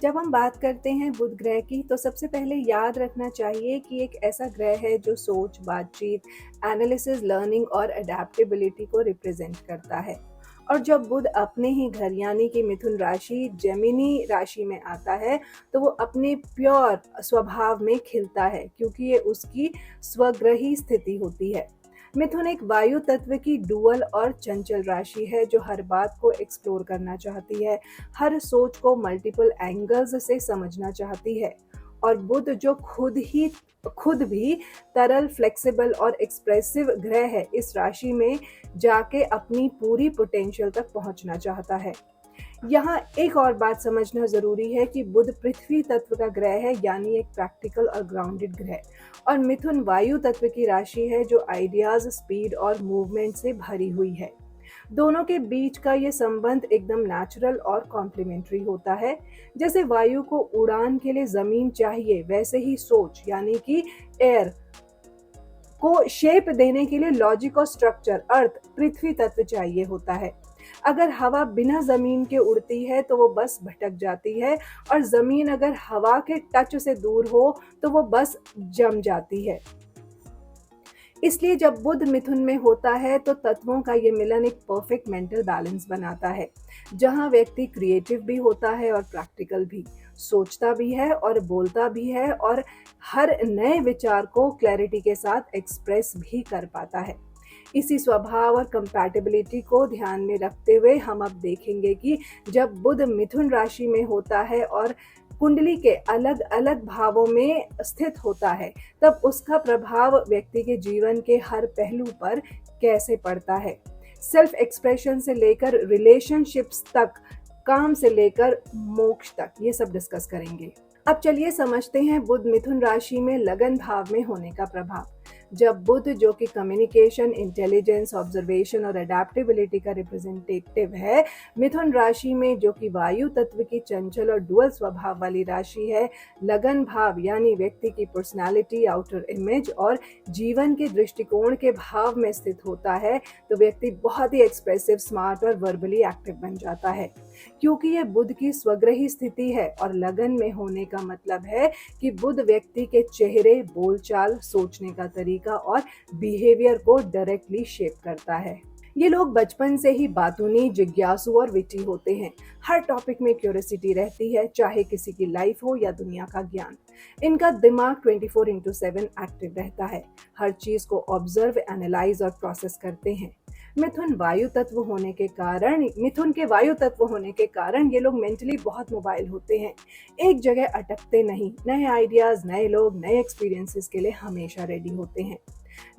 जब हम बात करते हैं बुध ग्रह की तो सबसे पहले याद रखना चाहिए कि एक ऐसा ग्रह है जो सोच, बातचीत, एनालिसिस, लर्निंग और अडेप्टेबिलिटी को रिप्रेजेंट करता है। और जब बुध अपने ही घर यानी कि मिथुन राशि जेमिनी राशि में आता है तो वो अपने प्योर स्वभाव में खिलता है क्योंकि ये उसकी स्वग्रही स्थिति होती है। मिथुन एक वायु तत्व की डुअल और चंचल राशि है जो हर बात को एक्सप्लोर करना चाहती है, हर सोच को मल्टीपल एंगल्स से समझना चाहती है। और बुध जो खुद भी तरल, फ्लेक्सिबल और एक्सप्रेसिव ग्रह है, इस राशि में जाके अपनी पूरी पोटेंशियल तक पहुंचना चाहता है। यहाँ एक और बात समझना जरूरी है कि बुध पृथ्वी तत्व का ग्रह है यानी एक प्रैक्टिकल और ग्राउंडेड ग्रह, और मिथुन वायु तत्व की राशि है जो आइडियाज, स्पीड और मूवमेंट से भरी हुई है। दोनों के बीच का ये संबंध एकदम नेचुरल और कॉम्प्लीमेंट्री होता है। जैसे वायु को उड़ान के लिए जमीन चाहिए, वैसे ही सोच यानी कि एयर को शेप देने के लिए लॉजिक और स्ट्रक्चर अर्थ पृथ्वी तत्व चाहिए होता है। अगर हवा बिना जमीन के उड़ती है तो वो बस भटक जाती है, और जमीन अगर हवा के टच से दूर हो तो वो बस जम जाती है। इसलिए जब बुध मिथुन में होता है तो तत्वों का ये मिलन एक परफेक्ट मेंटल बैलेंस बनाता है, जहां व्यक्ति क्रिएटिव भी होता है और प्रैक्टिकल भी, सोचता भी है और बोलता भी है, और हर नए विचार को क्लैरिटी के साथ एक्सप्रेस भी कर पाता है। इसी स्वभाव और कंपैटिबिलिटी को ध्यान में रखते हुए हम अब देखेंगे कि जब बुध मिथुन राशि में होता है और कुंडली के अलग अलग भावों में स्थित होता है, तब उसका प्रभाव व्यक्ति के जीवन के हर पहलू पर कैसे पड़ता है। सेल्फ एक्सप्रेशन से लेकर रिलेशनशिप्स तक, काम से लेकर मोक्ष तक, ये सब डिस्कस करेंगे। अब चलिए समझते हैं बुध मिथुन राशि में लगन भाव में होने का प्रभाव। जब बुध जो कि कम्युनिकेशन, इंटेलिजेंस, ऑब्जर्वेशन और अडेप्टेबिलिटी का रिप्रेजेंटेटिव है, मिथुन राशि में जो कि वायु तत्व की चंचल और डुअल स्वभाव वाली राशि है, लगन भाव यानी व्यक्ति की पर्सनालिटी, आउटर इमेज और जीवन के दृष्टिकोण के भाव में स्थित होता है, तो व्यक्ति बहुत ही एक्सप्रेसिव, स्मार्ट और वर्बली एक्टिव बन जाता है। क्योंकि यह बुध की स्वग्रही स्थिति है और लगन में होने का मतलब है कि बुध व्यक्ति के चेहरे, बोलचाल, सोचने का तरीका और बिहेवियर को डायरेक्टली शेप करता है। ये लोग बचपन से ही बातूनी, जिज्ञासु और विटी होते हैं। हर टॉपिक में क्यूरियोसिटी रहती है, चाहे किसी की लाइफ हो या दुनिया का ज्ञान। इनका दिमाग 24/7 एक्टिव रहता है, हर चीज को ऑब्जर्व, एनालाइज और प्रोसेस करते हैं। मिथुन के वायु तत्व होने के कारण ये लोग मेंटली बहुत मोबाइल होते हैं, एक जगह अटकते नहीं, नए आइडियाज, नए लोग, नए एक्सपीरियंसेस के लिए हमेशा रेडी होते हैं।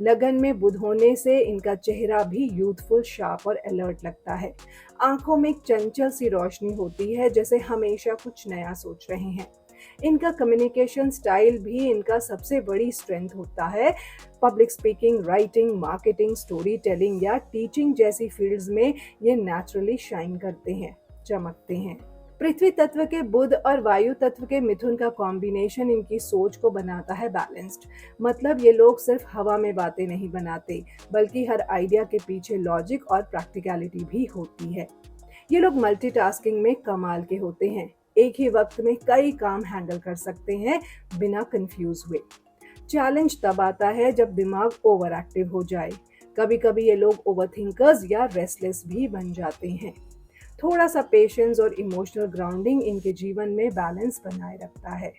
लगन में बुध होने से इनका चेहरा भी यूथफुल, शार्प और अलर्ट लगता है। आंखों में एक चंचल सी रोशनी होती है, जैसे हमेशा कुछ नया सोच रहे हैं। इनका कम्युनिकेशन स्टाइल भी इनका सबसे बड़ी स्ट्रेंथ होता है। Public speaking, writing, marketing, story telling या टीचिंग जैसी फील्ड्स में ये नेचुरली शाइन करते हैं, चमकते हैं। पृथ्वी तत्व के बुध और वायु तत्व के मिथुन का कॉम्बिनेशन इनकी सोच को बनाता है बैलेंस्ड। मतलब ये लोग सिर्फ हवा में बातें नहीं बनाते, बल्कि हर आइडिया के पीछे लॉजिक और प्रैक्टिकलिटी भी होती है। ये लोग मल्टीटास्किंग में कमाल के होते हैं, एक ही वक्त में कई काम हैंडल कर सकते हैं बिना कंफ्यूज हुए। चैलेंज तब आता है जब दिमाग ओवर एक्टिव हो जाए। कभी कभी ये लोग ओवरथिंकर्स या रेस्टलेस भी बन जाते हैं। थोड़ा सा पेशेंस और इमोशनल ग्राउंडिंग इनके जीवन में बैलेंस बनाए रखता है।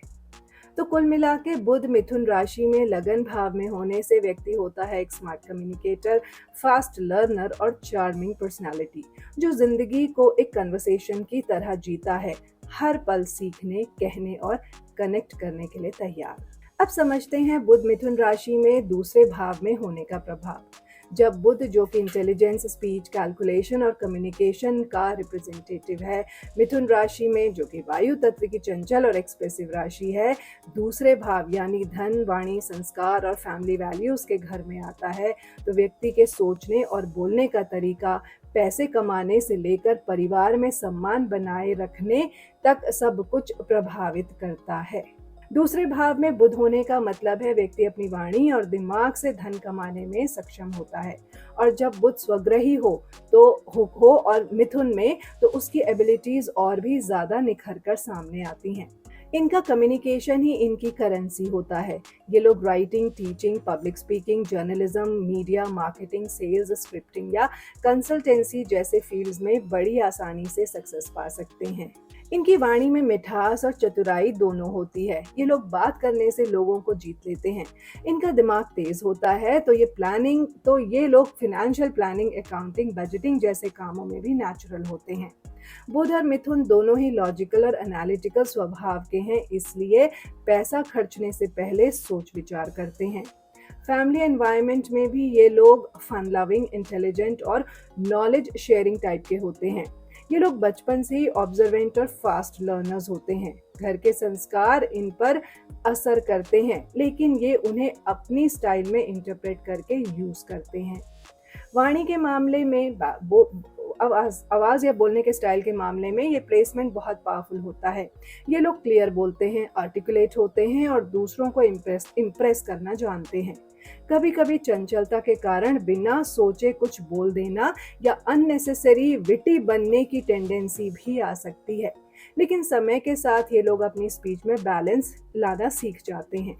तो कुल मिला के बुध मिथुन राशि में लगन भाव में होने से व्यक्ति होता है एक स्मार्ट कम्युनिकेटर, फास्ट लर्नर और चार्मिंग पर्सनालिटी, जो जिंदगी को एक कन्वर्सेशन की तरह जीता है, हर पल सीखने, कहने और कनेक्ट करने के लिए तैयार। अब समझते हैं बुध मिथुन राशि में दूसरे भाव में होने का प्रभाव। जब बुध जो कि इंटेलिजेंस, स्पीच, कैलकुलेशन और कम्युनिकेशन का रिप्रेजेंटेटिव है, मिथुन राशि में जो कि वायु तत्व की चंचल और एक्सप्रेसिव राशि है, दूसरे भाव यानी धन, वाणी, संस्कार और फैमिली वैल्यूज के घर में आता है, तो व्यक्ति के सोचने और बोलने का तरीका पैसे कमाने से लेकर परिवार में सम्मान बनाए रखने तक सब कुछ प्रभावित करता है। दूसरे भाव में बुध होने का मतलब है व्यक्ति अपनी वाणी और दिमाग से धन कमाने में सक्षम होता है। और जब बुध स्वग्रही हो और मिथुन में, तो उसकी एबिलिटीज और भी ज्यादा निखर कर सामने आती हैं। इनका कम्युनिकेशन ही इनकी करेंसी होता है। ये लोग writing, teaching, public speaking, journalism, media, marketing, sales, scripting या कंसल्टेंसी जैसे फील्ड्स में बड़ी आसानी से सक्सेस पा सकते हैं। इनकी वाणी में मिठास और चतुराई दोनों होती है। ये लोग बात करने से लोगों को जीत लेते हैं। इनका दिमाग तेज होता है, तो ये लोग फाइनेंशियल प्लानिंग, अकाउंटिंग, बजटिंग जैसे कामों में भी नेचुरल होते हैं। बुध और मिथुन दोनों ही लॉजिकल और एनालिटिकल स्वभाव के हैं, इसलिए पैसा खर्चने से पहले सोच विचार करते हैं। फैमिली एनवायरनमेंट में भी ये लोग फन लविंग, इंटेलिजेंट और नॉलेज शेयरिंग टाइप के होते हैं। ये लोग बचपन से ही ऑब्जर्वेंट और फास्ट लर्नर्स होते हैं। घर के संस्कार इन पर असर करते हैं, लेकिन ये उन्हें अपनी स्टाइल में इंटरप्रेट करके यूज करते हैं। वाणी के मामले में आवाज या बोलने के स्टाइल के मामले में ये प्लेसमेंट बहुत पावरफुल होता है। ये लोग क्लियर बोलते हैं, आर्टिकुलेट होते हैं और दूसरों को इम्प्रेस करना जानते हैं। कभी कभी चंचलता के कारण बिना सोचे कुछ बोल देना या अननेसेसरी विटी बनने की टेंडेंसी भी आ सकती है, लेकिन समय के साथ ये लोग अपनी स्पीच में बैलेंस लाना सीख जाते हैं।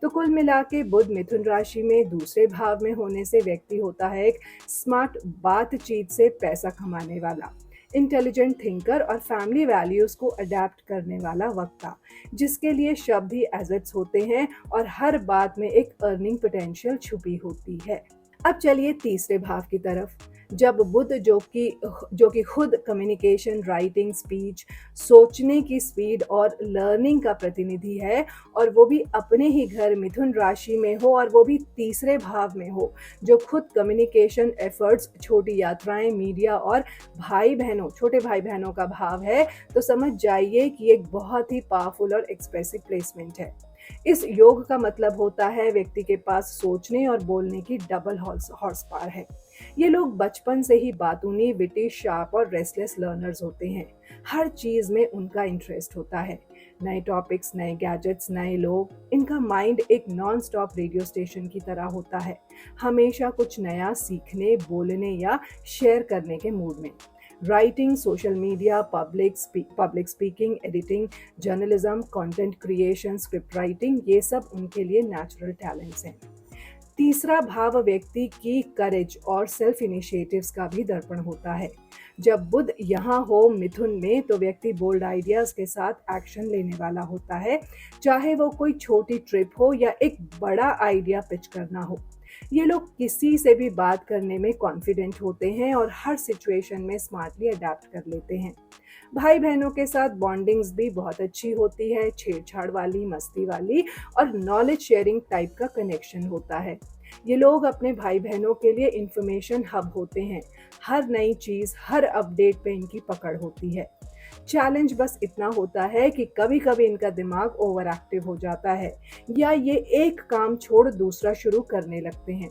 तो कुल मिला के बुध मिथुन राशि में दूसरे भाव में होने से व्यक्ति होता है एक स्मार्ट, बातचीत से पैसा कमाने वाला, इंटेलिजेंट थिंकर और फैमिली वैल्यूज को अडेप्ट करने वाला वक्ता, जिसके लिए शब्द ही एसेट्स होते हैं और हर बात में एक अर्निंग पोटेंशियल छुपी होती है। अब चलिए तीसरे भाव की तरफ। जब बुध जो कि खुद कम्युनिकेशन, राइटिंग, स्पीच, सोचने की स्पीड और लर्निंग का प्रतिनिधि है, और वो भी अपने ही घर मिथुन राशि में हो और वो भी तीसरे भाव में हो, जो खुद कम्युनिकेशन एफर्ट्स, छोटी यात्राएं, मीडिया और छोटे भाई बहनों का भाव है, तो समझ जाइए कि एक बहुत ही पावरफुल और एक्सप्रेसिव प्लेसमेंट है। इस योग का मतलब होता है व्यक्ति के पास सोचने और बोलने की डबल हॉर्स पावर है। ये लोग बचपन से ही बातूनी, विटी, शार्प और रेस्टलेस लर्नर्स होते हैं। हर चीज में उनका इंटरेस्ट होता है। नए टॉपिक्स, नए गैजेट्स, नए लोग। इनका माइंड एक नॉन स्टॉप रेडियो स्टेशन की तरह होता है, हमेशा कुछ नया सीखने, बोलने या शेयर करने के मूड में। Writing, social media, public speaking, editing, journalism, content creation, script writing, ये सब उनके लिए नेचुरल टैलेंट्स हैं। तीसरा भाव व्यक्ति की करेज और सेल्फ इनिशिएटिव्स का भी दर्पण होता है। जब बुध यहाँ हो मिथुन में, तो व्यक्ति बोल्ड आइडियाज के साथ एक्शन लेने वाला होता है, चाहे वो कोई छोटी ट्रिप हो या एक बड़ा आइडिया पिच करना हो। ये लोग किसी से भी बात करने में कॉन्फिडेंट होते हैं और हर सिचुएशन में स्मार्टली अडेप्ट कर लेते हैं। भाई बहनों के साथ बॉन्डिंग्स भी बहुत अच्छी होती है, छेड़छाड़ वाली, मस्ती वाली और नॉलेज शेयरिंग टाइप का कनेक्शन होता है। ये लोग अपने भाई बहनों के लिए इंफॉर्मेशन हब होते हैं। हर नई चीज, हर अपडेट पे इनकी पकड़ होती है। चैलेंज बस इतना होता है कि कभी कभी इनका दिमाग ओवर एक्टिव हो जाता है, या ये एक काम छोड़ दूसरा शुरू करने लगते हैं।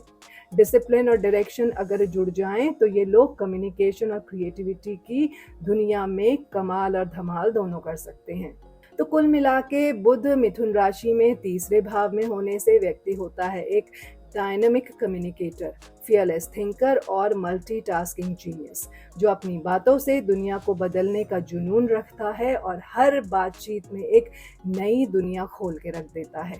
डिसिप्लिन और डायरेक्शन अगर जुड़ जाएं, तो ये लोग कम्युनिकेशन और क्रिएटिविटी की दुनिया में कमाल और धमाल दोनों कर सकते हैं। तो कुल मिला के बुध मिथुन राशि में तीसरे भाव में होने से व्यक्ति होता है एक डायनामिक कम्युनिकेटर, फियरलेस थिंकर और मल्टीटास्किंग जीनियस, जो अपनी बातों से दुनिया को बदलने का जुनून रखता है और हर बातचीत में एक नई दुनिया खोल के रख देता है।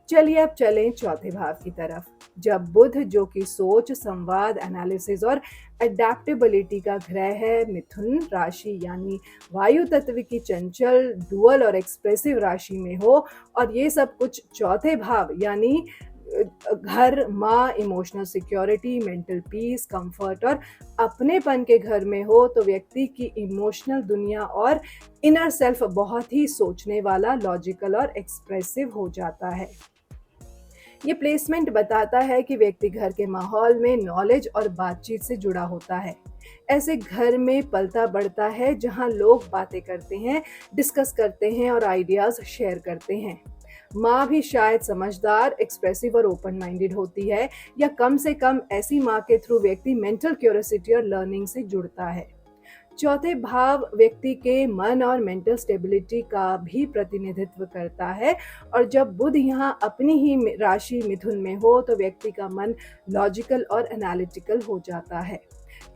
चलिए अब चलें चौथे भाव की तरफ। जब बुध, जो कि सोच, संवाद, एनालिसिस और अडेप्टेबिलिटी का ग्रह है, मिथुन राशि यानी वायु तत्व की चंचल, डुअल और एक्सप्रेसिव राशि में हो, और ये सब कुछ चौथे भाव यानी घर, माँ, emotional security, mental peace, comfort और अपनेपन के घर में हो, तो व्यक्ति की इमोशनल दुनिया और इनर सेल्फ बहुत ही सोचने वाला, लॉजिकल और एक्सप्रेसिव हो जाता है। ये प्लेसमेंट बताता है कि व्यक्ति घर के माहौल में नॉलेज और बातचीत से जुड़ा होता है। ऐसे घर में पलता बढ़ता है जहां लोग बातें करते हैं, डिस्कस करते हैं और आइडियाज शेयर करते हैं। माँ भी शायद समझदार, एक्सप्रेसिव और ओपन माइंडेड होती है, या कम से कम ऐसी माँ के थ्रू व्यक्ति मेंटल क्यूरियोसिटी और लर्निंग से जुड़ता है। चौथे भाव व्यक्ति के मन और मेंटल स्टेबिलिटी का भी प्रतिनिधित्व करता है, और जब बुध यहाँ अपनी ही राशि मिथुन में हो तो व्यक्ति का मन लॉजिकल और एनालिटिकल हो जाता है।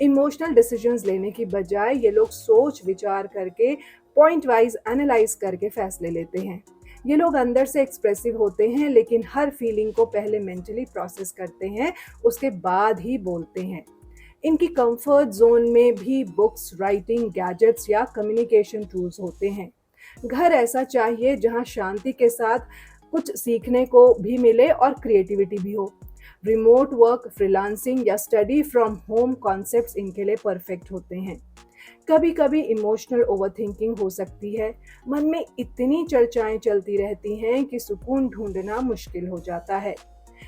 इमोशनल डिसीजंस लेने की बजाय ये लोग सोच विचार करके पॉइंट वाइज एनालाइज करके फैसले लेते हैं। ये लोग अंदर से एक्सप्रेसिव होते हैं, लेकिन हर फीलिंग को पहले मेंटली प्रोसेस करते हैं, उसके बाद ही बोलते हैं। इनकी कंफर्ट जोन में भी बुक्स, राइटिंग, गैजेट्स या कम्युनिकेशन टूल्स होते हैं। घर ऐसा चाहिए जहां शांति के साथ कुछ सीखने को भी मिले और क्रिएटिविटी भी हो। रिमोट वर्क, फ्रीलांसिंग या स्टडी फ्रॉम होम कॉन्सेप्ट्स इनके लिए परफेक्ट होते हैं। कभी कभी इमोशनल ओवरथिंकिंग हो सकती है। मन में इतनी चर्चाएं चलती रहती हैं कि सुकून ढूंढना मुश्किल हो जाता है।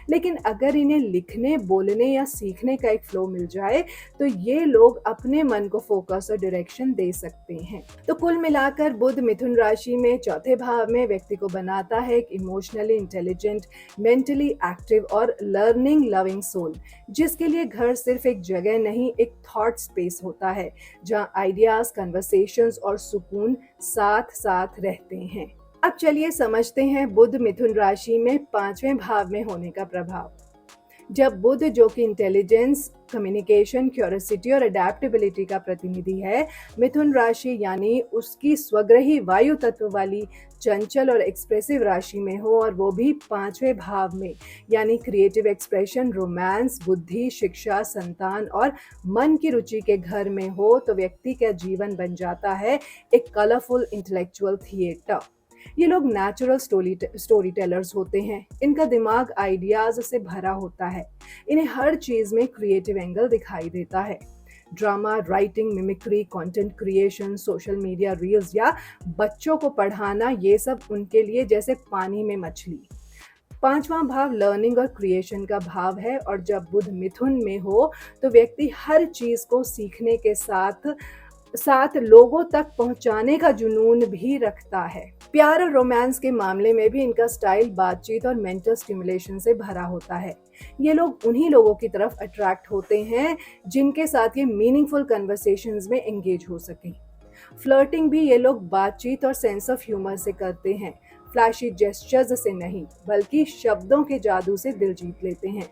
लेकिन अगर इन्हें लिखने, बोलने या सीखने का एक फ्लो मिल जाए तो ये लोग अपने मन को फोकस और डायरेक्शन दे सकते हैं। तो कुल मिलाकर बुध मिथुन राशि में चौथे भाव में व्यक्ति को बनाता है एक इमोशनली इंटेलिजेंट, मेंटली एक्टिव और लर्निंग लविंग सोल, जिसके लिए घर सिर्फ एक जगह नहीं, एक थॉट स्पेस होता है जहां आइडियाज, कन्वर्सेशंस और सुकून साथ साथ रहते हैं। अब चलिए समझते हैं बुध मिथुन राशि में पांचवें भाव में होने का प्रभाव। जब बुध, जो कि इंटेलिजेंस, कम्युनिकेशन, क्यूरियोसिटी और अडेप्टेबिलिटी का प्रतिनिधि है, मिथुन राशि यानी उसकी स्वग्रही वायु तत्व वाली चंचल और एक्सप्रेसिव राशि में हो, और वो भी पांचवें भाव में, यानी क्रिएटिव एक्सप्रेशन, रोमांस, बुद्धि, शिक्षा, संतान और मन की रुचि के घर में हो, तो व्यक्ति का जीवन बन जाता है एक कलरफुल इंटेलेक्चुअल थिएटर। ये लोग नेचुरल स्टोरी टेलर्स होते हैं। इनका दिमाग आइडियाज से भरा होता है। इन्हें हर चीज में क्रिएटिव एंगल दिखाई देता है। Drama, writing, mimicry, content creation, social media reels या बच्चों को पढ़ाना, ये सब उनके लिए जैसे पानी में मछली। पांचवा भाव लर्निंग और क्रिएशन का भाव है, और जब बुध मिथुन में हो तो व्यक्ति हर चीज को सीखने के साथ साथ लोगों तक पहुंचाने का जुनून भी रखता है। प्यार और रोमांस के मामले में भी इनका स्टाइल बातचीत और मेंटल स्टिमुलेशन से भरा होता है। ये लोग उन्हीं लोगों की तरफ अट्रैक्ट होते हैं जिनके साथ ये मीनिंगफुल कन्वर्सेशंस में एंगेज हो सके। फ्लर्टिंग भी ये लोग बातचीत और सेंस ऑफ ह्यूमर से करते हैं, फ्लैशी जेस्चर्स से नहीं, बल्कि शब्दों के जादू से दिल जीत लेते हैं।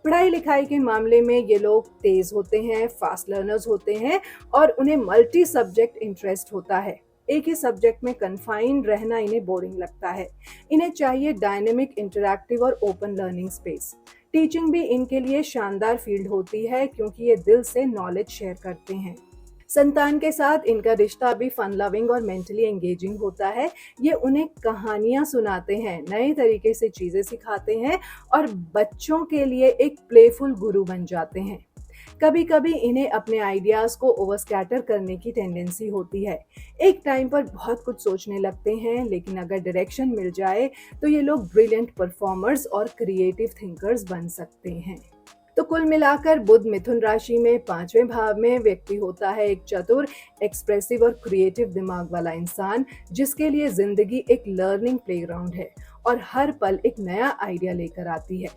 पढ़ाई लिखाई के मामले में ये लोग तेज होते हैं, फास्ट लर्नर्स होते हैं और उन्हें मल्टी सब्जेक्ट इंटरेस्ट होता है। एक ही सब्जेक्ट में कन्फाइंड रहना इन्हें बोरिंग लगता है। इन्हें चाहिए डायनेमिक, इंटरैक्टिव और ओपन लर्निंग स्पेस। टीचिंग भी इनके लिए शानदार फील्ड होती है क्योंकि ये दिल से नॉलेज शेयर करते हैं। संतान के साथ इनका रिश्ता भी फन लविंग और मेंटली एंगेजिंग होता है। ये उन्हें कहानियां सुनाते हैं, नए तरीके से चीजें सिखाते हैं और बच्चों के लिए एक प्लेफुल गुरु बन जाते हैं। कभी कभी इन्हें अपने आइडियाज को ओवरस्कैटर करने की टेंडेंसी होती है। एक टाइम पर बहुत कुछ सोचने लगते हैं, लेकिन अगर डायरेक्शन मिल जाए तो ये लोग ब्रिलियंट परफॉर्मर्स और क्रिएटिव थिंकर्स बन सकते हैं। तो कुल मिलाकर बुध मिथुन राशि में पांचवें भाव में व्यक्ति होता है एक चतुर, एक्सप्रेसिव और क्रिएटिव दिमाग वाला इंसान, जिसके लिए जिंदगी एक लर्निंग प्लेग्राउंड है और हर पल एक नया आइडिया लेकर आती है।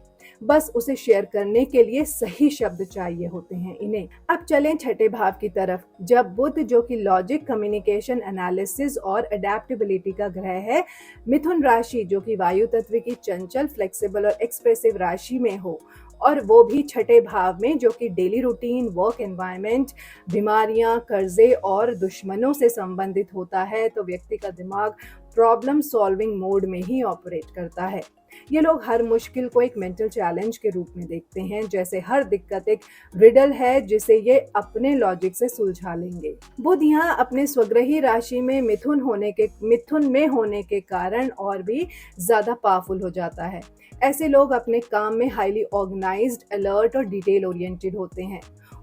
बस उसे शेयर करने के लिए सही शब्द चाहिए होते हैं इन्हें। अब चलें छठे भाव की तरफ। जब बुध, जो कि लॉजिक, कम्युनिकेशन, एनालिसिस और अडेप्टेबिलिटी का ग्रह है, मिथुन राशि, जो कि वायु तत्व की चंचल, फ्लेक्सिबल और एक्सप्रेसिव राशि में हो, और वो भी छठे भाव में, जो कि डेली रूटीन, वर्क एनवायरनमेंट, बीमारियां, कर्जे और दुश्मनों से संबंधित होता है, तो व्यक्ति का दिमाग प्रॉब्लम सॉल्विंग मोड में ही ऑपरेट करता है। ये लोग हर मुश्किल को एक मेंटल चैलेंज के रूप में देखते हैं, जैसे हर दिक्कत एक रिडल है जिसे ये अपने लॉजिक से सुलझा लेंगे। बुध यहाँ अपने स्वग्रही राशि में मिथुन में होने के कारण और भी ज्यादा पावरफुल हो जाता है। ऐसे लोग अपने काम में हाईली ऑर्गेनाइज्ड, अलर्ट और डिटेल ओरिएंटेड होते हैं।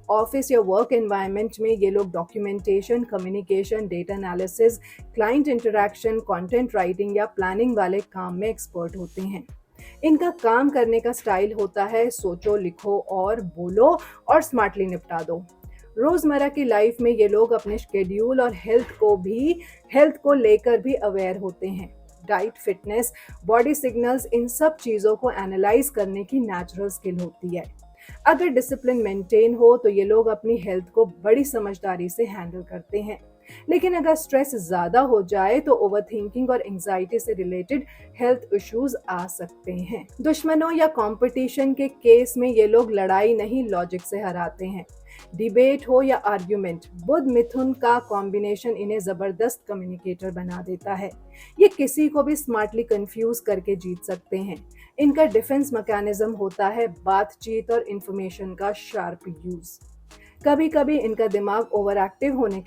ऑफिस या वर्क एनवायरनमेंट में ये लोग documentation, communication, data analysis, client interaction, content writing या प्लानिंग वाले काम में एक्सपर्ट होते हैं। इनका काम करने का स्टाइल होता है सोचो, लिखो और बोलो और स्मार्टली निपटा दो। रोजमर्रा की लाइफ में ये लोग अपने शेड्यूल और हेल्थ को लेकर भी अवेयर होते हैं। डाइट, फिटनेस, बॉडी सिग्नल्स, इन सब चीज़ों को एनालाइज करने की नेचुरल स्किल होती है। अगर डिसिप्लिन मेंटेन हो तो ये लोग अपनी हेल्थ को बड़ी समझदारी से हैंडल करते हैं। लेकिन अगर स्ट्रेस ज़्यादा हो जाए तो ओवरथिंकिंग और एंजाइटी से रिलेटेड हेल्थ इश्यूज आ सकते हैं। दुश्मनों या कंपटीशन के केस में ये लोग लड़ाई नहीं लॉजिक से हराते हैं। डिबेट हो या आर्ग्यूमेंट, बुध मिथुन का कॉम्बिनेशन इन्हें जबरदस्त कम्युनिकेटर बना देता है। ये किसी को भी स्मार्टली कंफ्यूज करके जीत सकते हैं। इनका डिफेंस मैकेनिज्म होता है बातचीत और इंफॉर्मेशन का शार्प यूज। कभी कभी इनका दिमाग के ओवर एक्टिव होने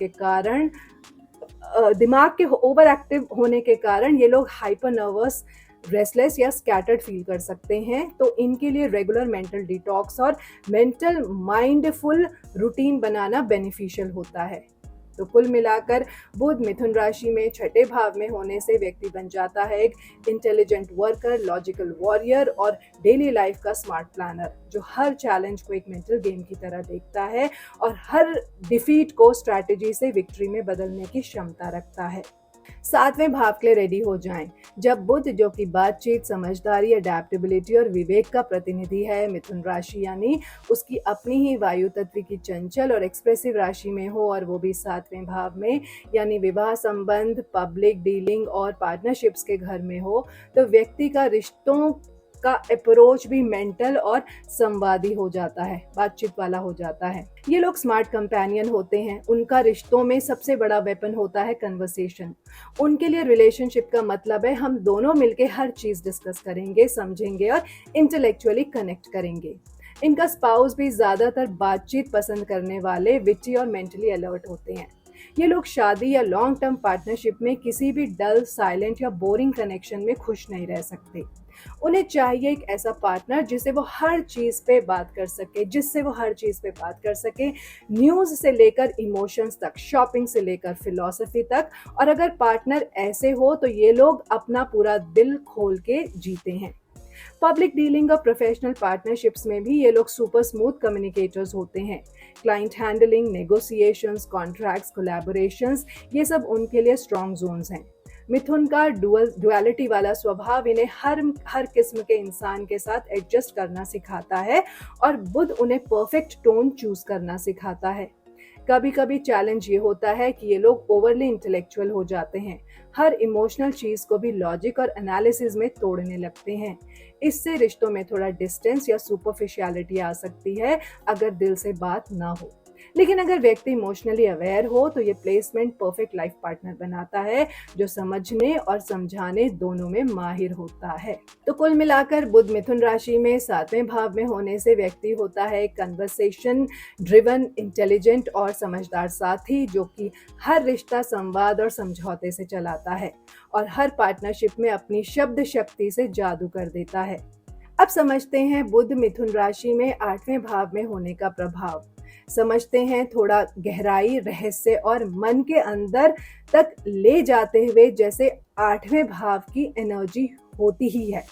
के कारण ये लोग हाइपर नर्वस, रेस्टलेस या स्कैटर्ड फील कर सकते हैं। तो इनके लिए रेगुलर मेंटल डिटॉक्स और मेंटल माइंडफुल रूटीन बनाना बेनिफिशियल होता है। तो कुल मिलाकर बुध मिथुन राशि में छठे भाव में होने से व्यक्ति बन जाता है एक इंटेलिजेंट वर्कर, लॉजिकल वॉरियर और डेली लाइफ का स्मार्ट प्लानर, जो हर चैलेंज को एक मेंटल गेम की तरह देखता है और हर डिफीट को स्ट्रैटेजी से विक्ट्री में बदलने की क्षमता रखता है। सातवें भाव के लिए रेडी हो जाएं। जब बुध, जो कि बातचीत, समझदारी, अडेप्टेबिलिटी और विवेक का प्रतिनिधि है, मिथुन राशि यानी उसकी अपनी ही वायु तत्व की चंचल और एक्सप्रेसिव राशि में हो और वो भी सातवें भाव में यानी विवाह संबंध, पब्लिक डीलिंग और पार्टनरशिप्स के घर में हो, तो व्यक्ति का रिश्तों का अप्रोच भी मेंटल और संवादी हो जाता है, बातचीत वाला हो जाता है। ये लोग स्मार्ट कंपेनियन होते हैं। उनका रिश्तों में सबसे बड़ा वेपन होता है कन्वर्सेशन। उनके लिए रिलेशनशिप का मतलब है हम दोनों मिलके हर चीज डिस्कस करेंगे, समझेंगे और इंटेलेक्चुअली कनेक्ट करेंगे। इनका स्पाउस भी ज्यादातर बातचीत पसंद करने वाले, विटी और मेंटली अलर्ट होते हैं। ये लोग शादी या लॉन्ग टर्म पार्टनरशिप में किसी भी डल, साइलेंट या बोरिंग कनेक्शन में खुश नहीं रह सकते। उन्हें चाहिए एक ऐसा पार्टनर जिससे वो हर चीज पे बात कर सके, न्यूज से लेकर इमोशंस तक, शॉपिंग से लेकर फिलॉसफी तक। और अगर पार्टनर ऐसे हो तो ये लोग अपना पूरा दिल खोल के जीते हैं। पब्लिक डीलिंग और प्रोफेशनल पार्टनरशिप्स में भी ये लोग सुपर स्मूथ कम्युनिकेटर्स होते हैं। Client handling, negotiations, contracts, collaborations, ये सब उनके लिए स्ट्रॉन्ग जोन्स हैं। मिथुन का डुअलिटी वाला स्वभाव इन्हें हर किस्म के इंसान के साथ एडजस्ट करना सिखाता है और बुध उन्हें परफेक्ट टोन चूज करना सिखाता है। कभी कभी चैलेंज ये होता है कि ये लोग ओवरली इंटेलेक्चुअल हो जाते हैं, हर इमोशनल चीज को भी लॉजिक और एनालिसिस में तोड़ने लगते हैं। इससे रिश्तों में थोड़ा डिस्टेंस या सुपरफिशियलिटी आ सकती है अगर दिल से बात ना हो। लेकिन अगर व्यक्ति इमोशनली अवेयर हो तो ये प्लेसमेंट परफेक्ट लाइफ पार्टनर बनाता है, जो समझने और समझाने दोनों में माहिर होता है। तो कुल मिलाकर बुध मिथुन राशि में सातवें भाव में होने से व्यक्ति होता है कन्वर्सेशन ड्रिवन, इंटेलिजेंट और समझदार साथी, जो कि हर रिश्ता संवाद और समझौते से चलाता है और हर पार्टनरशिप में अपनी शब्द शक्ति से जादू कर देता है। अब समझते हैं बुध मिथुन राशि में आठवें भाव में होने का प्रभाव। समझते हैं थोड़ा गहराई, रहस्य और मन के अंदर तक ले जाते हुए जैसे आठवें भाव की एनर्जी होती ही है।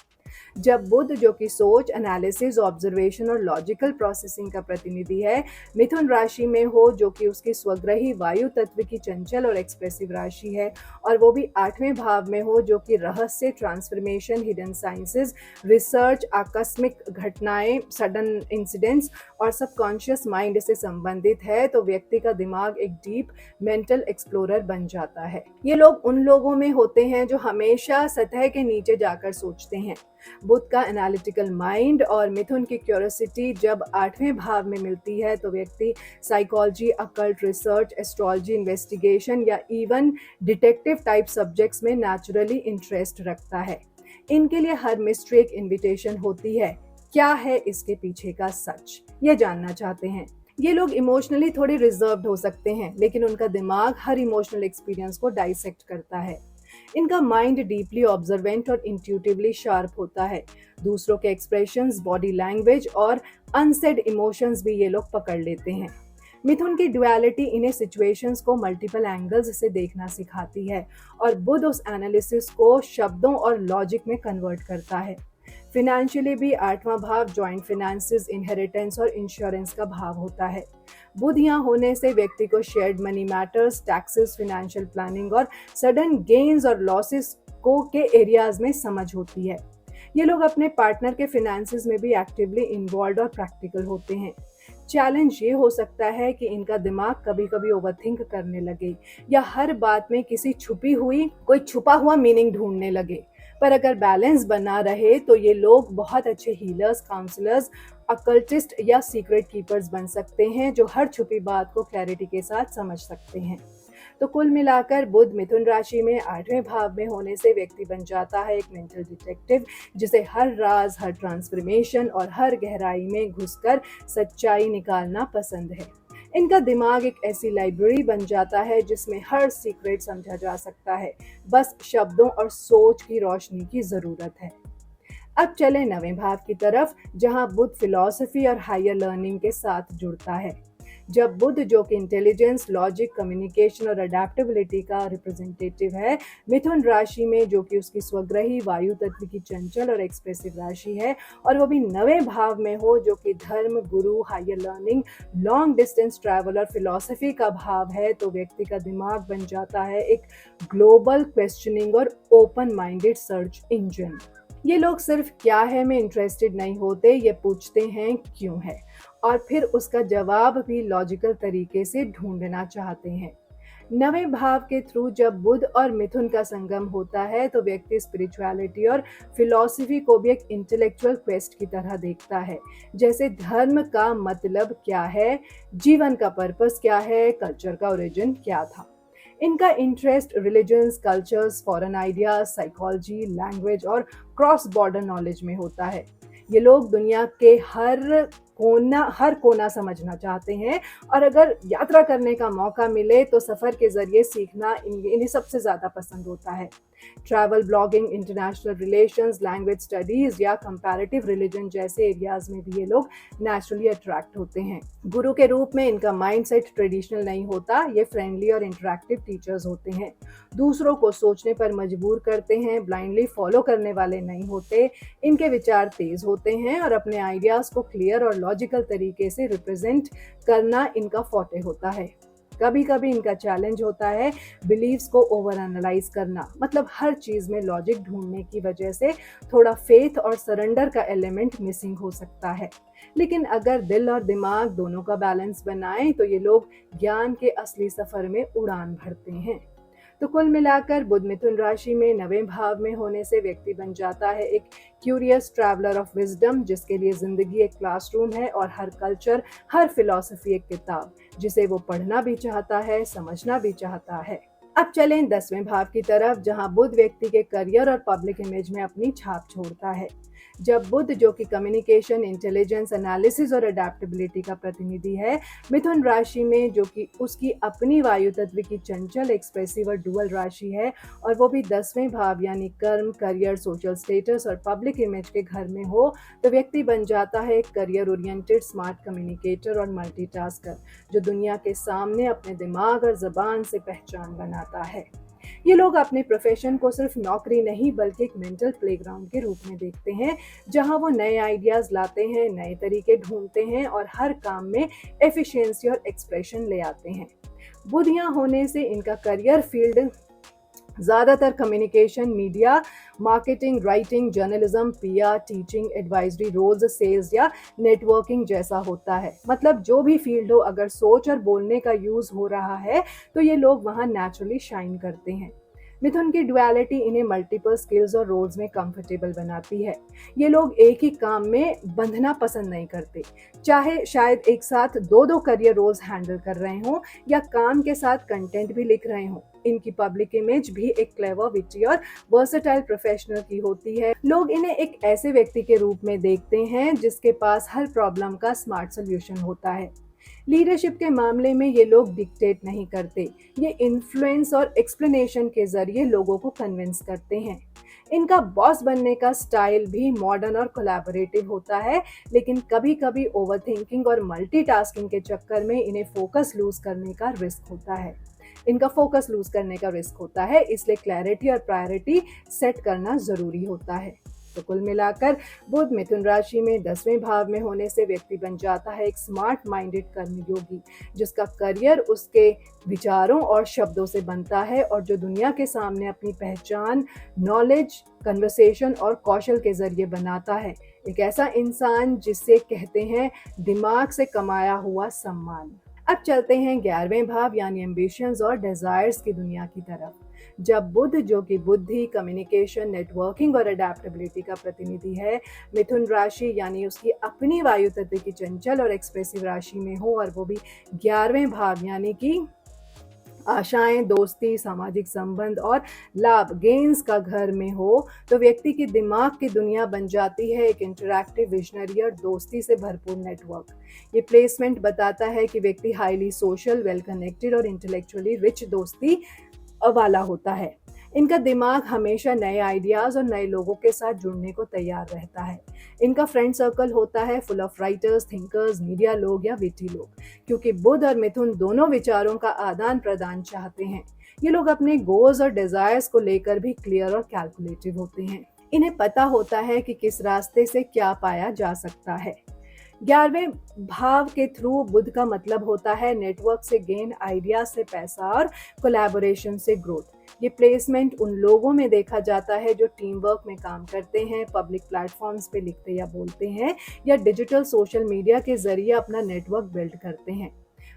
जब बुध, जो कि सोच, एनालिसिस, ऑब्जर्वेशन और लॉजिकल प्रोसेसिंग का प्रतिनिधि है, मिथुन राशि में हो, जो कि उसकी स्वग्रही वायु तत्व की चंचल और एक्सप्रेसिव राशि है, और वो भी आठवें भाव में हो, जो कि रहस्य, ट्रांसफॉर्मेशन, हिडन साइंसेस, रिसर्च, आकस्मिक घटनाएं, सडन इंसिडेंट्स और सबकॉन्शियस माइंड से संबंधित है, तो व्यक्ति का दिमाग एक डीप मेंटल एक्सप्लोरर बन जाता है। ये लोग उन लोगों में होते हैं जो हमेशा सतह के नीचे जाकर सोचते हैं। बुध का एनालिटिकल माइंड और मिथुन की क्यूरियोसिटी जब आठवें भाव में मिलती है तो व्यक्ति psychology, occult research, astrology, investigation या इवन डिटेक्टिव टाइप सब्जेक्ट्स में नेचुरली इंटरेस्ट रखता है। इनके लिए हर मिस्ट्री एक इन्विटेशन होती है। क्या है इसके पीछे का सच, ये जानना चाहते हैं। ये लोग इमोशनली थोड़े रिजर्व्ड हो सकते हैं, लेकिन उनका दिमाग हर इमोशनल एक्सपीरियंस को डाइसेक्ट करता है। इनका माइंड डीपली ऑब्जर्वेंट और इंट्यूटिवली शार्प होता है। दूसरों के एक्सप्रेशंस, बॉडी लैंग्वेज और अनसेड इमोशंस भी ये लोग पकड़ लेते हैं। मिथुन की डुअलिटी इन्हें सिचुएशंस को मल्टीपल एंगल्स से देखना सिखाती है और बुध उस एनालिसिस को शब्दों और लॉजिक में कन्वर्ट करता है। फिनेंशियली भी आठवां भाव जॉइंट फिनेंसेस, इनहेरिटेंस और इंश्योरेंस का भाव होता है। बुध यहाँ होने से व्यक्ति को shared money matters, taxes, financial planning और सडन गेन्स और लॉसेस को के एरियाज में समझ होती है। ये लोग अपने पार्टनर के फिनेंसेस में भी एक्टिवली इन्वॉल्व और प्रैक्टिकल होते हैं। चैलेंज ये हो सकता है कि इनका दिमाग कभी-कभी ओवरथिंक करने लगे या हर बात में कोई छुपा हुआ मीनिंग ढूंढने लगे। पर अगर बैलेंस बना रहे तो ये लोग बहुत अच्छे हीलर्स, काउंसलर्स, अकल्टिस्ट या सीक्रेट कीपर्स बन सकते हैं जो हर छुपी बात को क्लैरिटी के साथ समझ सकते हैं। तो कुल मिलाकर बुध मिथुन राशि में 8वें भाव में होने से व्यक्ति बन जाता है एक मेंटल डिटेक्टिव, जिसे हर राज, हर ट्रांसफॉर्मेशन और हर गहराई में घुसकर सच्चाई निकालना पसंद है। इनका दिमाग एक ऐसी लाइब्रेरी बन जाता है जिसमें हर सीक्रेट समझा जा सकता है, बस शब्दों और सोच की रोशनी की जरूरत है। अब चले 9वें भाव की तरफ, जहां बुध फिलॉसफी और हायर लर्निंग के साथ जुड़ता है। जब बुध, जो कि इंटेलिजेंस, लॉजिक, कम्युनिकेशन और अडेप्टेबिलिटी का रिप्रेजेंटेटिव है, मिथुन राशि में, जो कि उसकी स्वग्रही वायु तत्व की चंचल और एक्सप्रेसिव राशि है, और वो भी 9वें भाव में हो, जो कि धर्म, गुरु, higher learning, long distance travel और फिलॉसफी का भाव है, तो व्यक्ति का दिमाग बन जाता है एक ग्लोबल क्वेश्चनिंग और ओपन माइंडेड सर्च इंजन। ये लोग सिर्फ क्या है में इंटरेस्टेड नहीं होते, ये पूछते हैं क्यों है, और फिर उसका जवाब भी लॉजिकल तरीके से ढूंढना चाहते हैं। 9वें भाव के थ्रू जब बुध और मिथुन का संगम होता है तो व्यक्ति स्पिरिचुअलिटी और फिलॉसफी को भी एक इंटेलेक्चुअल क्वेस्ट की तरह देखता है, जैसे धर्म का मतलब क्या है, जीवन का पर्पस क्या है, कल्चर का ओरिजिन क्या था। इनका interest religions, cultures, foreign ideas, psychology, language और क्रॉस बॉर्डर नॉलेज में होता है। ये लोग दुनिया के हर कोना समझना चाहते हैं, और अगर यात्रा करने का मौका मिले तो सफर के जरिए सीखना इन्हें सबसे ज्यादा पसंद होता है। Travel blogging, international relations, language studies या कंपैरेटिव रिलीजन जैसे एरियाज में भी ये लोग नेचुरली अट्रैक्ट होते हैं। गुरु के रूप में इनका माइंडसेट ट्रेडिशनल नहीं होता, ये फ्रेंडली और इंटरैक्टिव टीचर्स होते हैं, दूसरों को सोचने पर मजबूर करते हैं, ब्लाइंडली फॉलो करने वाले नहीं होते। इनके विचार तेज होते हैं और अपने आइडियाज को क्लियर और लॉजिकल तरीके से रिप्रेजेंट करना इनका फॉर्टे होता है। कभी कभी इनका चैलेंज होता है बिलीव्स को ओवर एनालाइज करना, मतलब हर चीज में लॉजिक ढूंढने की वजह से थोड़ा फेथ और सरेंडर का एलिमेंट मिसिंग हो सकता है। लेकिन अगर दिल और दिमाग दोनों का बैलेंस बनाएं तो ये लोग ज्ञान के असली सफर में उड़ान भरते हैं। तो कुल मिलाकर बुध मिथुन राशि में 9वें भाव में होने से व्यक्ति बन जाता है एक क्यूरियस ट्रैवलर ऑफ विजडम, जिसके लिए जिंदगी एक क्लासरूम है और हर कल्चर, हर फिलॉसफी एक किताब, जिसे वो पढ़ना भी चाहता है, समझना भी चाहता है। अब चलें 10वें भाव की तरफ, जहां बुध व्यक्ति के करियर और पब्लिक इमेज में अपनी छाप छोड़ता है। जब बुध, जो कि कम्युनिकेशन, इंटेलिजेंस, एनालिसिस और अडेप्टेबिलिटी का प्रतिनिधि है, मिथुन राशि में, जो कि उसकी अपनी वायु तत्व की चंचल, एक्सप्रेसिव और डुअल राशि है, और वो भी 10वें भाव यानी कर्म, करियर, सोशल स्टेटस और पब्लिक इमेज के घर में हो, तो व्यक्ति बन जाता है एक करियर ओरिएंटेड, स्मार्ट कम्युनिकेटर और मल्टीटास्कर, जो दुनिया के सामने अपने दिमाग और जबान से पहचान बनाता है। ये लोग अपने प्रोफेशन को सिर्फ नौकरी नहीं बल्कि एक मेंटल प्लेग्राउंड के रूप में देखते हैं, जहां वो नए आइडियाज लाते हैं, नए तरीके ढूंढते हैं और हर काम में एफिशिएंसी और एक्सप्रेशन ले आते हैं। बुधियां होने से इनका करियर फील्ड ज्यादातर communication, media, marketing, writing, journalism, PR, teaching, advisory roles, sales या नेटवर्किंग जैसा होता है। मतलब जो भी फील्ड हो, अगर सोच और बोलने का यूज हो रहा है तो ये लोग वहां नेचुरली शाइन करते हैं। मिथुन की डुअलिटी इन्हें मल्टीपल स्किल्स और रोल्स में कंफर्टेबल बनाती है। ये लोग एक ही काम में बंधना पसंद नहीं करते, चाहे शायद एक साथ दो दो करियर रोल्स हैंडल कर रहे हों या काम के साथ कंटेंट भी लिख रहे हों। इनकी पब्लिक इमेज भी एक क्लेवर, विटी और वर्सेटाइल प्रोफेशनल की होती है। लोग इन्हें एक ऐसे व्यक्ति के रूप में देखते हैं जिसके पास हर प्रॉब्लम का स्मार्ट सोल्यूशन होता है। लीडरशिप के मामले में ये लोग डिक्टेट नहीं करते, ये इन्फ्लुएंस और एक्सप्लेनेशन के जरिए लोगों को कन्विंस करते हैं। इनका बॉस बनने का स्टाइल भी मॉडर्न और कोलैबोरेटिव होता है, लेकिन कभी कभी ओवरथिंकिंग और मल्टीटास्किंग के चक्कर में इन्हें फोकस लूज करने का रिस्क होता है, इसलिए क्लैरिटी और प्रायोरिटी सेट करना जरूरी होता है। तो कुल मिलाकर बुध मिथुन राशि में 10वें भाव में होने से व्यक्ति बन जाता है एक स्मार्ट माइंडेड कर्मयोगी, जिसका करियर उसके विचारों और शब्दों से बनता है और जो दुनिया के सामने अपनी पहचान नॉलेज, कन्वर्सेशन और कौशल के जरिए बनाता है। एक ऐसा इंसान जिसे कहते हैं दिमाग से कमाया हुआ सम्मान। अब चलते हैं 11वें भाव यानी एम्बिशंस और डिजायर्स की दुनिया की तरफ। जब बुध, जो कि बुद्धि, कम्युनिकेशन, नेटवर्किंग और अडेप्टेबिलिटी का प्रतिनिधि है, मिथुन राशि यानी उसकी अपनी वायु तत्व की चंचल और एक्सप्रेसिव राशि में हो और वो भी 11वें भाव यानी कि आशाएं, दोस्ती, सामाजिक संबंध और लाभ गेन्स का घर में हो, तो व्यक्ति के दिमाग की दुनिया बन जाती है एक इंटरैक्टिव, विजनरी और दोस्ती से भरपूर नेटवर्क। ये प्लेसमेंट बताता है कि व्यक्ति हाईली सोशल, वेल कनेक्टेड और इंटेलेक्चुअली रिच दोस्ती वाला होता है। इनका दिमाग हमेशा नए आइडियाज और नए लोगों के साथ जुड़ने को तैयार रहता है। इनका फ्रेंड सर्कल होता है full of writers, thinkers, media लोग या विटी लोग, क्योंकि बुध और मिथुन दोनों विचारों का आदान प्रदान चाहते हैं। ये लोग अपने गोल्स और डिजायर्स को लेकर भी क्लियर और कैलकुलेटिव होते हैं। इन्हें पता होता है कि किस रास्ते से क्या पाया जा सकता है। 11वें भाव के थ्रू बुध का मतलब होता है नेटवर्क से गेन, आइडिया से पैसा और कोलैबोरेशन से ग्रोथ। ये प्लेसमेंट उन लोगों में देखा जाता है जो टीम वर्क में काम करते हैं, पब्लिक प्लेटफॉर्म्स पे लिखते या बोलते हैं या डिजिटल सोशल मीडिया के जरिए अपना नेटवर्क बिल्ड करते हैं।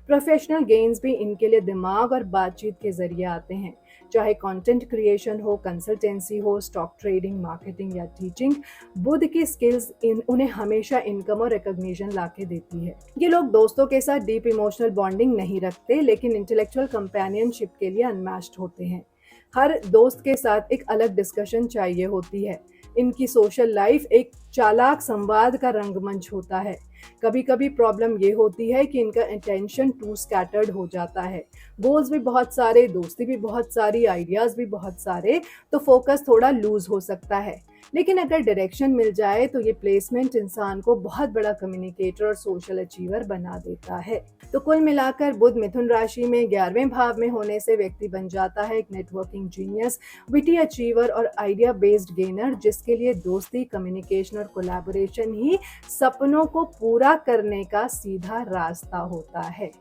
प्रोफेशनल गेन्स भी इनके लिए दिमाग और बातचीत के जरिए आते हैं, चाहे कंटेंट क्रिएशन हो, कंसल्टेंसी हो, स्टॉक ट्रेडिंग, मार्केटिंग या टीचिंग। बुध की स्किल्स उन्हें हमेशा इनकम और रिकॉग्निशन लाके देती है। ये लोग दोस्तों के साथ डीप इमोशनल बॉन्डिंग नहीं रखते, लेकिन इंटेलेक्चुअल कंपेनियनशिप के लिए अनमैच्ड होते हैं। हर दोस्त के साथ एक अलग डिस्कशन चाहिए होती है। इनकी सोशल लाइफ एक चालाक संवाद का रंगमंच होता है। कभी कभी प्रॉब्लम ये होती है कि इनका अटेंशन टू स्कैटर्ड हो जाता है। गोल्स भी बहुत सारे, दोस्ती भी बहुत सारी, आइडियाज भी बहुत सारे, तो फोकस थोड़ा लूज हो सकता है। लेकिन अगर डायरेक्शन मिल जाए तो ये प्लेसमेंट इंसान को बहुत बड़ा कम्युनिकेटर और सोशल अचीवर बना देता है। तो कुल मिलाकर बुध मिथुन राशि में 11वें भाव में होने से व्यक्ति बन जाता है एक नेटवर्किंग जीनियस, विटी अचीवर और आइडिया बेस्ड गेनर, जिसके लिए दोस्ती, कम्युनिकेशन और कोलैबोरेशन ही सपनों को पूरा करने का सीधा रास्ता होता है।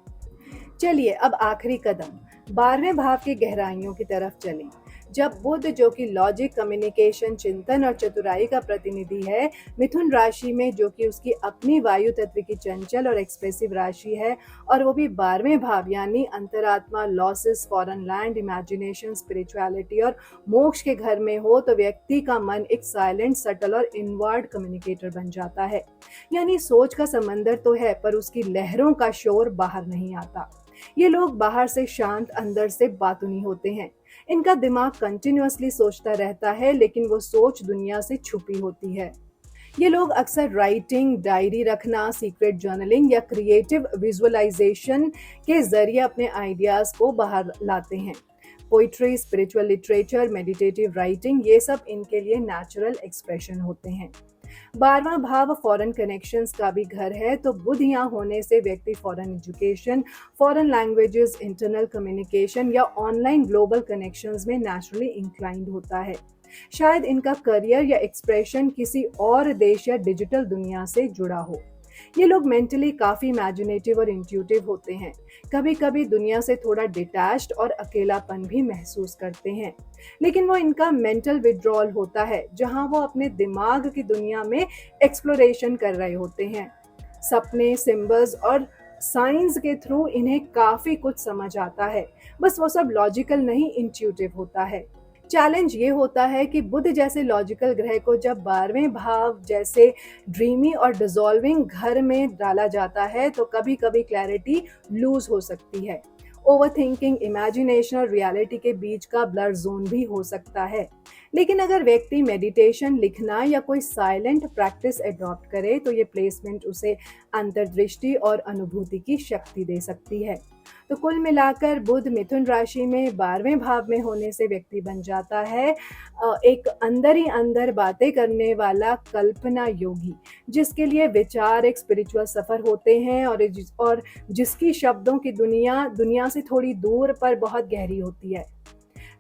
चलिए अब आखिरी कदम 12वें भाव की गहराइयों की तरफ चलें। जब बुध, जो कि लॉजिक, कम्युनिकेशन, चिंतन और चतुराई का प्रतिनिधि है, मिथुन राशि में, जो कि उसकी अपनी वायु तत्व की चंचल और एक्सप्रेसिव राशि है, और वो भी 12वें भाव यानी अंतरात्मा, losses, foreign land, imagination, spirituality और मोक्ष के घर में हो, तो व्यक्ति का मन एक साइलेंट, सटल और इनवर्ड कम्युनिकेटर बन जाता है। यानी सोच का समंदर तो है, पर उसकी लहरों का शोर बाहर नहीं आता। ये लोग बाहर से शांत, अंदर से बातूनी होते हैं। इनका दिमाग कंटिन्यूअसली सोचता रहता है, लेकिन वो सोच दुनिया से छुपी होती है। ये लोग अक्सर राइटिंग, डायरी रखना, सीक्रेट जर्नलिंग या क्रिएटिव विजुअलाइजेशन के जरिए अपने आइडियाज को बाहर लाते हैं। Poetry, spiritual literature, meditative writing, ये सब इनके लिए नेचुरल एक्सप्रेशन होते हैं। 12वां भाव फॉरेन कनेक्शंस का भी घर है, तो बुध यहाँ होने से व्यक्ति foreign education, foreign languages, internal communication या ऑनलाइन ग्लोबल कनेक्शंस में नेचुरली इंक्लाइंड होता है। शायद इनका करियर या एक्सप्रेशन किसी और देश या डिजिटल दुनिया से जुड़ा हो। ये लोग मेंटली काफी इमेजिनेटिव और इंट्यूटिव होते हैं। कभी कभी दुनिया से थोड़ा डिटैच्ड और अकेलापन भी महसूस करते हैं, लेकिन वो इनका मेंटल विड्रॉल होता है, जहां वो अपने दिमाग की दुनिया में एक्सप्लोरेशन कर रहे होते हैं। सपने, सिंबल्स और साइंस के थ्रू इन्हें काफी कुछ समझ आता है, बस वो सब लॉजिकल नहीं, इंट्यूटिव होता है। चैलेंज ये होता है कि बुध जैसे लॉजिकल ग्रह को जब 12वें भाव जैसे ड्रीमी और डिसॉल्विंग घर में डाला जाता है, तो कभी कभी क्लैरिटी लूज हो सकती है। ओवरथिंकिंग, इमेजिनेशन और रियलिटी के बीच का ब्लर जोन भी हो सकता है। लेकिन अगर व्यक्ति मेडिटेशन, लिखना या कोई साइलेंट प्रैक्टिस अडॉप्ट करे, तो ये प्लेसमेंट उसे अंतर्दृष्टि और अनुभूति की शक्ति दे सकती है। तो कुल मिलाकर बुध मिथुन राशि में 12वें भाव में होने से व्यक्ति बन जाता है एक अंदर ही अंदर बातें करने वाला कल्पना योगी, जिसके लिए विचार एक स्पिरिचुअल सफर होते हैं और जिसकी शब्दों की दुनिया से थोड़ी दूर पर बहुत गहरी होती है।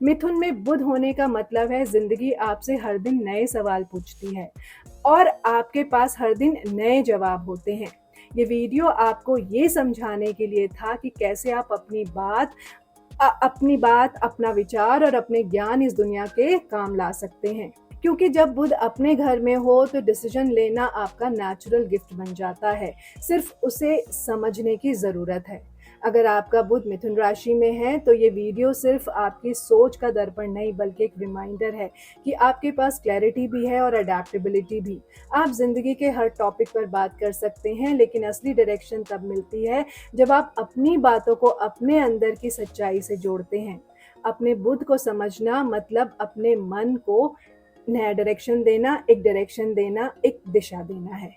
मिथुन में बुध होने का मतलब है जिंदगी आपसे हर दिन नए सवाल पूछती है और आपके पास हर दिन नए जवाब होते हैं। ये वीडियो आपको ये समझाने के लिए था कि कैसे आप अपनी बात, अपना विचार और अपने ज्ञान इस दुनिया के काम ला सकते हैं। क्योंकि जब बुध अपने घर में हो तो डिसीजन लेना आपका नेचुरल गिफ्ट बन जाता है, सिर्फ उसे समझने की ज़रूरत है। अगर आपका बुध मिथुन राशि में है तो ये वीडियो सिर्फ आपकी सोच का दर्पण नहीं बल्कि एक रिमाइंडर है कि आपके पास क्लैरिटी भी है और अडेप्टेबिलिटी भी। आप जिंदगी के हर टॉपिक पर बात कर सकते हैं, लेकिन असली डायरेक्शन तब मिलती है जब आप अपनी बातों को अपने अंदर की सच्चाई से जोड़ते हैं। अपने बुध को समझना मतलब अपने मन को नया डायरेक्शन देना, एक दिशा देना है।